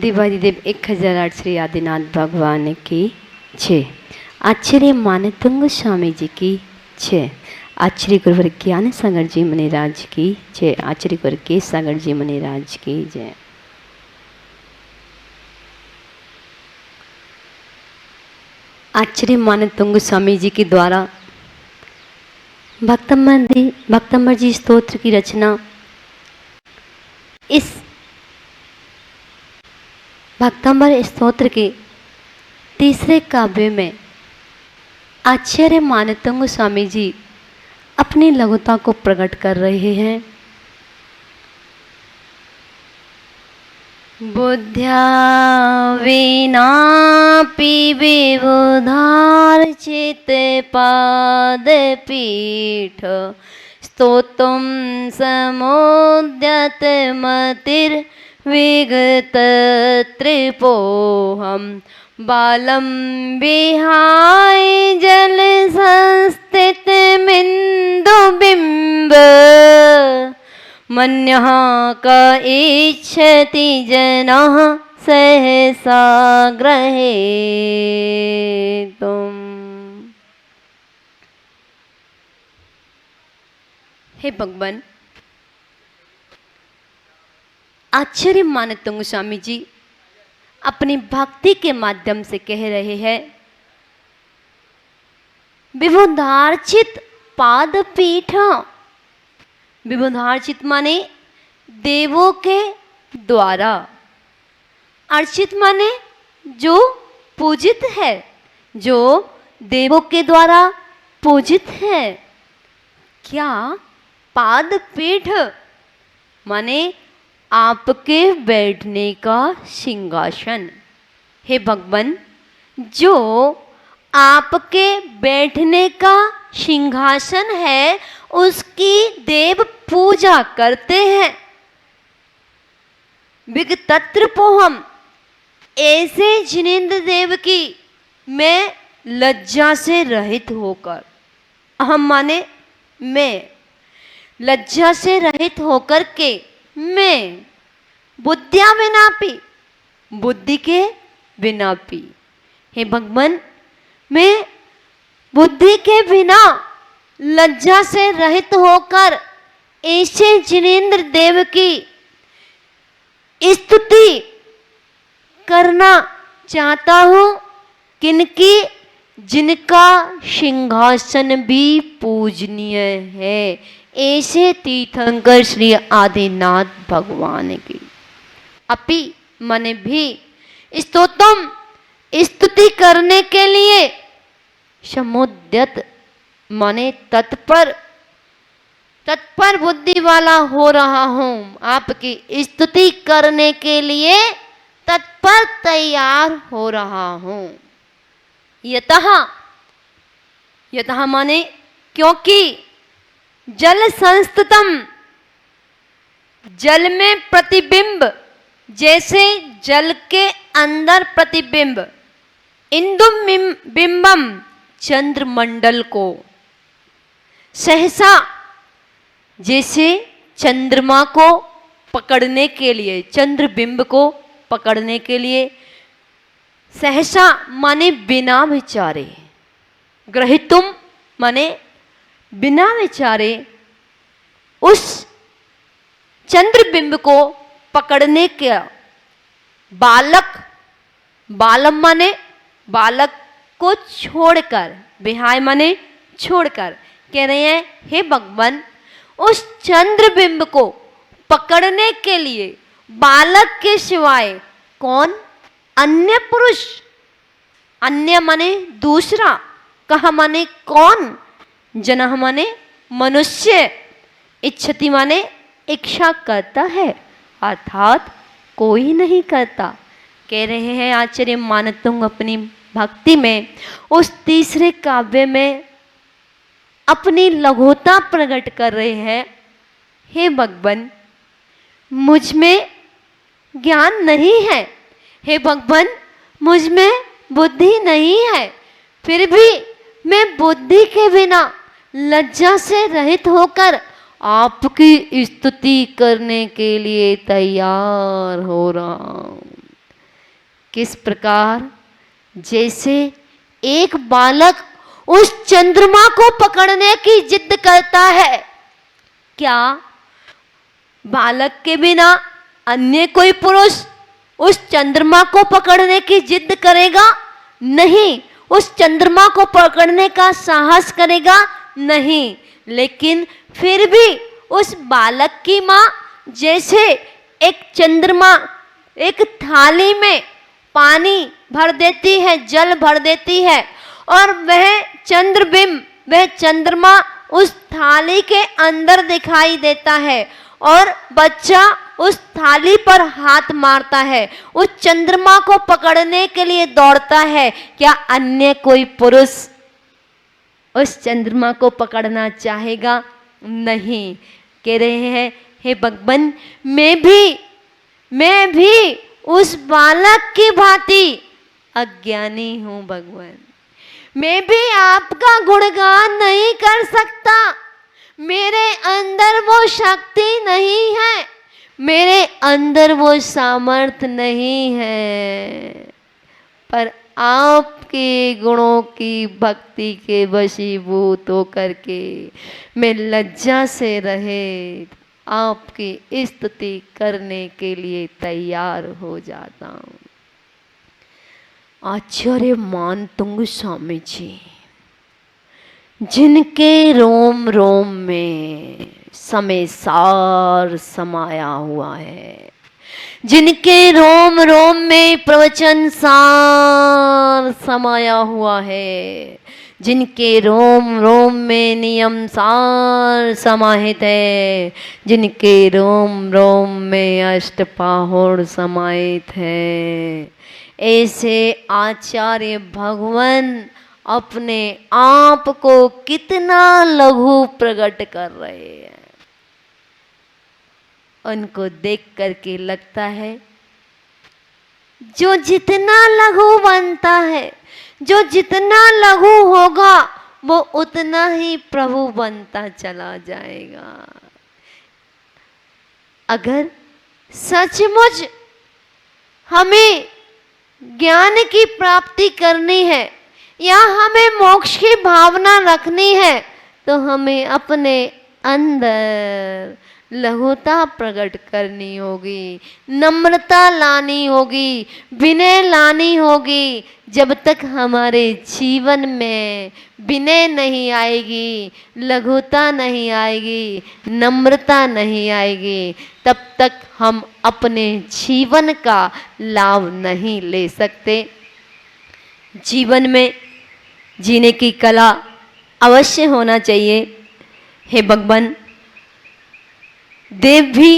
देवादिदेव 1008 श्री आदिनाथ भगवान की जय। आचार्य मानतंग स्वामी जी की जय। आचार्य गुरुवर ज्ञान सागर जी मुनिराज की जय। आचार्य गुरु के सागर जी मुनिराज की जय। आचार्य मानतंग स्वामी जी के द्वारा भक्तंबर जी स्तोत्र की रचना इस भक्तंबर स्तोत्र के तीसरे काव्य में आचार्य मानतंग स्वामी जी अपनी लघुता को प्रकट कर रहे हैं। बुद्ध्या विनापि विबुधार्चित पादपीठ स्तोत्रं समुद्यत मतिर्विगतत्रिपोऽहं बालं विहाय जल संस्थितमिन्दुबिम्ब मन्यः क इच्छति जनः सहसा ग्रहेतुम्। हे भगवान, आचार्य मानतंग स्वामी जी अपनी भक्ति के माध्यम से कह रहे हैं, विबुधार्चित पादपीठ। विबुधार्चित माने देवों के द्वारा, अर्चित माने जो पूजित है, जो देवों के द्वारा पूजित है। क्या पादपीठ माने आपके बैठने का सिंहासन। हे भगवान, जो आपके बैठने का सिंहासन है उसकी देव पूजा करते हैं। विगतत्रिपोऽहम्, ऐसे जिनेंद्र देव की मैं लज्जा से रहित होकर, अहम माने मैं, लज्जा से रहित होकर के मैं बुद्धिया विनापी, बुद्धि के विनापी। हे भगवान, मैं बुद्धि के बिना लज्जा से रहित होकर ऐसे जिनेंद्र देव की स्तुति करना चाहता हूँ, किनकी, जिनका सिंहासन भी पूजनीय है, ऐसे तीर्थंकर श्री आदिनाथ भगवान की। अपि मन भी स्तोत्रम, स्तुति करने के लिए, समुद्यत माने तत्पर, तत्पर बुद्धि वाला हो रहा हूँ, आपकी स्तुति करने के लिए तत्पर तैयार हो रहा हूँ। यतः, यतः माने क्योंकि, जल संस्थितम, जल में प्रतिबिंब, जैसे जल के अंदर प्रतिबिंब, इंदु बिंबम, चंद्रमंडल को, सहसा, जैसे चंद्रमा को पकड़ने के लिए, चंद्रबिंब को पकड़ने के लिए, सहसा माने बिना विचारे, ग्रहितुम माने बिना विचारे, उस चंद्रबिंब को पकड़ने के बालक, बालम माने बालक को छोड़कर, विहाय माने छोड़कर, कह रहे हैं हे भगवान, उस चंद्रबिंब को पकड़ने के लिए बालक के सिवाय कौन, अन्य पुरुष, अन्य माने दूसरा, कहा माने कौन, जनः माने मनुष्य, इच्छति माने इच्छा करता है, अर्थात कोई नहीं करता। कह रहे हैं आचार्य मानतंग अपनी भक्ति में उस तीसरे काव्य में अपनी लघुता प्रकट कर रहे हैं। हे भगवान, मुझ में ज्ञान नहीं है, हे भगवान, मुझ में बुद्धि नहीं है, फिर भी मैं बुद्धि के बिना लज्जा से रहित होकर आपकी स्तुति करने के लिए तैयार हो रहा हूँ। किस प्रकार? जैसे एक बालक उस चंद्रमा को पकड़ने की जिद करता है। क्या बालक के बिना अन्य कोई पुरुष उस चंद्रमा को पकड़ने की जिद करेगा? नहीं। उस चंद्रमा को पकड़ने का साहस करेगा? नहीं। लेकिन फिर भी उस बालक की माँ जैसे एक चंद्रमा, एक थाली में पानी भर देती है, जल भर देती है, और वह चंद्रबिंब, वह चंद्रमा उस थाली के अंदर दिखाई देता है और बच्चा उस थाली पर हाथ मारता है, उस चंद्रमा को पकड़ने के लिए दौड़ता है। क्या अन्य कोई पुरुष उस चंद्रमा को पकड़ना चाहेगा? नहीं। कह रहे हैं, हे भगवान, मैं भी उस बालक की भांति अज्ञानी हूं भगवान। मैं भी आपका गुणगान नहीं कर सकता। मेरे अंदर वो शक्ति नहीं है, मेरे अंदर वो सामर्थ्य नहीं है। पर आपके गुणों की भक्ति के वशीभूत होकर के मैं लज्जा से रहित आपकी स्तुति करने के लिए तैयार हो जाता हूँ। आचार्य मानतुंग स्वामी जी, जिनके रोम रोम में समय सार समाया हुआ है, जिनके रोम रोम में प्रवचन सार समाया हुआ है, जिनके रोम रोम में नियम सार समाहित है, जिनके रोम रोम में अष्टपाहुर समाहित है, ऐसे आचार्य भगवान अपने आप को कितना लघु प्रकट कर रहे हैं। उनको देख करके लगता है जो जितना लघु बनता है, जो जितना लघु होगा, वो उतना ही प्रभु बनता चला जाएगा। अगर सचमुच हमें ज्ञान की प्राप्ति करनी है या हमें मोक्ष की भावना रखनी है, तो हमें अपने अंदर लघुता प्रकट करनी होगी, नम्रता लानी होगी, विनय लानी होगी। जब तक हमारे जीवन में विनय नहीं आएगी, लघुता नहीं आएगी, नम्रता नहीं आएगी, तब तक हम अपने जीवन का लाभ नहीं ले सकते। जीवन में जीने की कला अवश्य होना चाहिए। हे भगवान, देव भी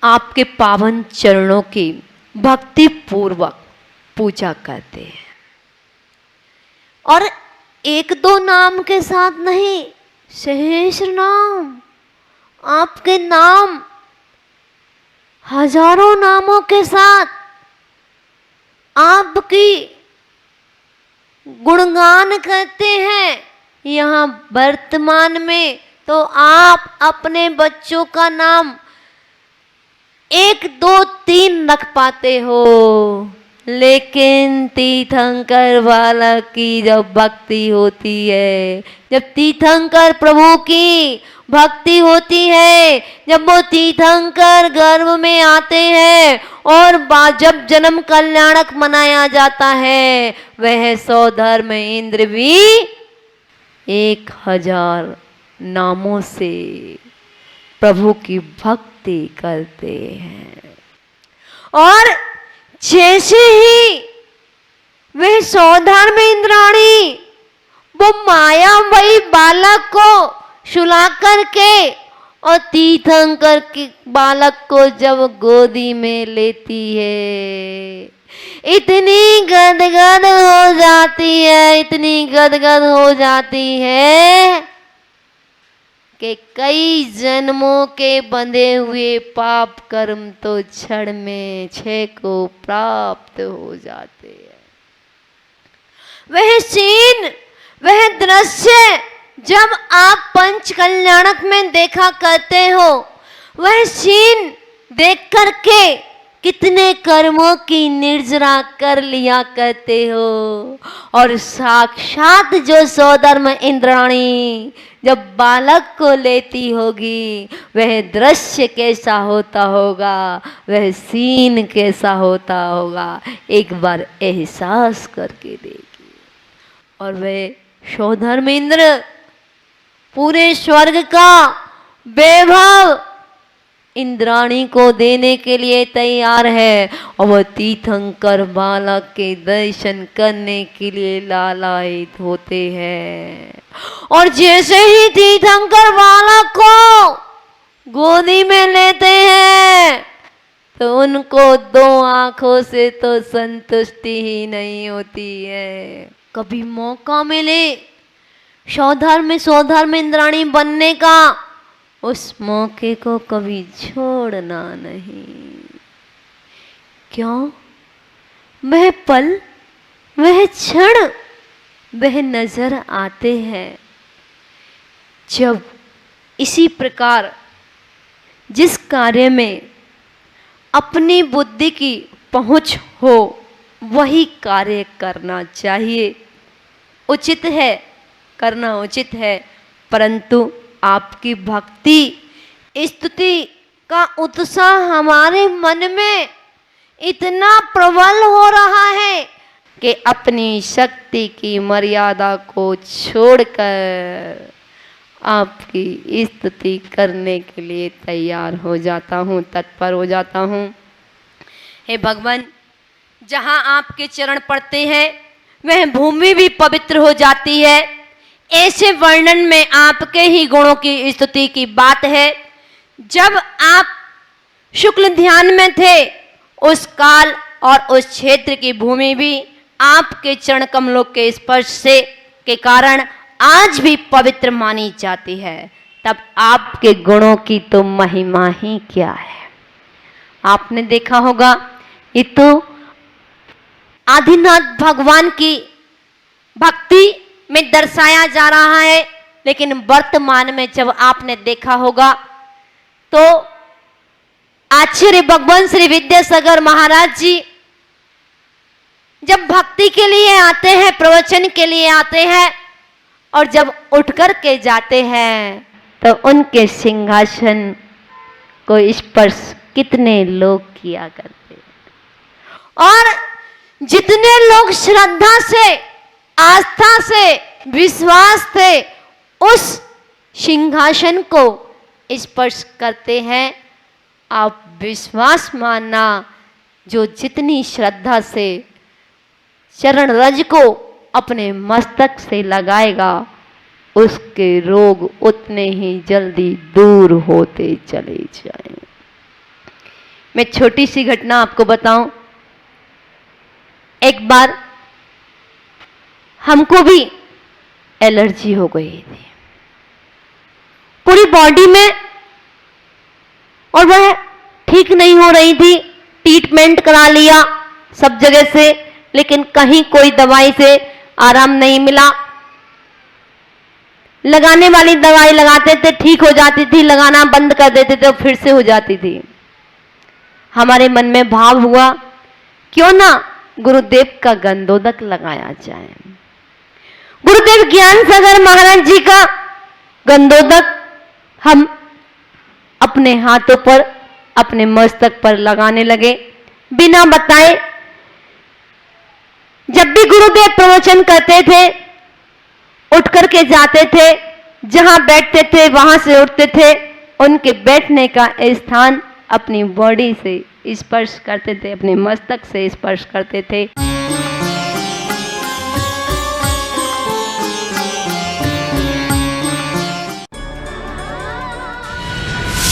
आपके पावन चरणों की भक्ति पूर्वक पूजा करते हैं, और एक दो नाम के साथ नहीं, सहस्र नाम, आपके नाम हजारों नामों के साथ आपकी गुणगान करते हैं। यहाँ वर्तमान में तो आप अपने बच्चों का नाम 1 2 3 रख पाते हो, लेकिन तीर्थंकर बालक की जब भक्ति होती है, जब तीर्थंकर प्रभु की भक्ति होती है, जब वो तीर्थंकर गर्भ में आते हैं और जब जन्म कल्याणक मनाया जाता है, वह 100 धर्म इंद्र भी 1000 नामों से प्रभु की भक्ति करते हैं। और जैसे ही वह 100 धर्म इंद्राणी वो मायामयी बालक को सुला करके और तीर्थंकर के बालक को जब गोदी में लेती है, इतनी गदगद हो जाती है, इतनी गदगद हो जाती है कि कई जन्मों के बंधे हुए पाप कर्म तो क्षण में क्षय को प्राप्त हो जाते हैं। वह सीन, वह दृश्य जब आप पंच कल्याणक में देखा करते हो, वह सीन देख करके कितने कर्मों की निर्जरा कर लिया करते हो। और साक्षात जो सौधर्म इंद्राणी जब बालक को लेती होगी, वह दृश्य कैसा होता होगा, वह सीन कैसा होता होगा, एक बार एहसास करके देगी। और वह सौधर्मेंद्र पूरे स्वर्ग का वैभव इंद्राणी को देने के लिए तैयार है। और वह तीर्थंकर बालक के दर्शन करने के लिए लालायित होते हैं। और जैसे ही तीर्थंकर बालक को गोदी में लेते हैं, तो उनको दो आंखों से तो संतुष्टि ही नहीं होती है। कभी मौका मिले सौधर्म इंद्राणी बनने का, उस मौके को कभी छोड़ना नहीं। क्यों? वह पल, वह क्षण, वह नजर आते हैं जब इसी प्रकार जिस कार्य में अपनी बुद्धि की पहुंच हो, वही कार्य करना चाहिए। उचित है, करना उचित है, परंतु आपकी भक्ति स्तुति का उत्साह हमारे मन में इतना प्रबल हो रहा है कि अपनी शक्ति की मर्यादा को छोड़कर आपकी स्तुति करने के लिए तैयार हो जाता हूँ, तत्पर हो जाता हूँ। हे भगवान, जहाँ आपके चरण पड़ते हैं वह भूमि भी पवित्र हो जाती है। ऐसे वर्णन में आपके ही गुणों की स्तुति की बात है। जब आप शुक्ल ध्यान में थे, उस काल और उस क्षेत्र की भूमि भी आपके चरण कमलों के स्पर्श से के कारण आज भी पवित्र मानी जाती है। तब आपके गुणों की तो महिमा ही क्या है। आपने देखा होगा, ये तो आदिनाथ भगवान की भक्ति में दर्शाया जा रहा है, लेकिन वर्तमान में जब आपने देखा होगा तो आचार्य भगवान श्री विद्यासागर महाराज जी जब भक्ति के लिए आते हैं, प्रवचन के लिए आते हैं, और जब उठ कर के जाते हैं तो उनके सिंहासन को स्पर्श कितने लोग किया करते हैं। और जितने लोग श्रद्धा से, आस्था से, विश्वास से उस सिंहासन को स्पर्श करते हैं, आप विश्वास मानना, जो जितनी श्रद्धा से चरण रज को अपने मस्तक से लगाएगा, उसके रोग उतने ही जल्दी दूर होते चले जाएंगे। मैं छोटी सी घटना आपको बताऊं। एक बार हमको भी एलर्जी हो गई थी पूरी बॉडी में, और वह ठीक नहीं हो रही थी। ट्रीटमेंट करा लिया सब जगह से, लेकिन कहीं कोई दवाई से आराम नहीं मिला। लगाने वाली दवाई लगाते थे, ठीक हो जाती थी, लगाना बंद कर देते थे, फिर से हो जाती थी। हमारे मन में भाव हुआ, क्यों ना गुरुदेव का गंधोदक लगाया जाए। गुरुदेव ज्ञान सागर महाराज जी का गंधोदक हम अपने हाथों पर, अपने मस्तक पर लगाने लगे, बिना बताए। जब भी गुरुदेव प्रवचन करते थे, उठ करके जाते थे, जहां बैठते थे वहां से उठते थे, उनके बैठने का स्थान अपनी बॉडी से स्पर्श करते थे, अपने मस्तक से स्पर्श करते थे।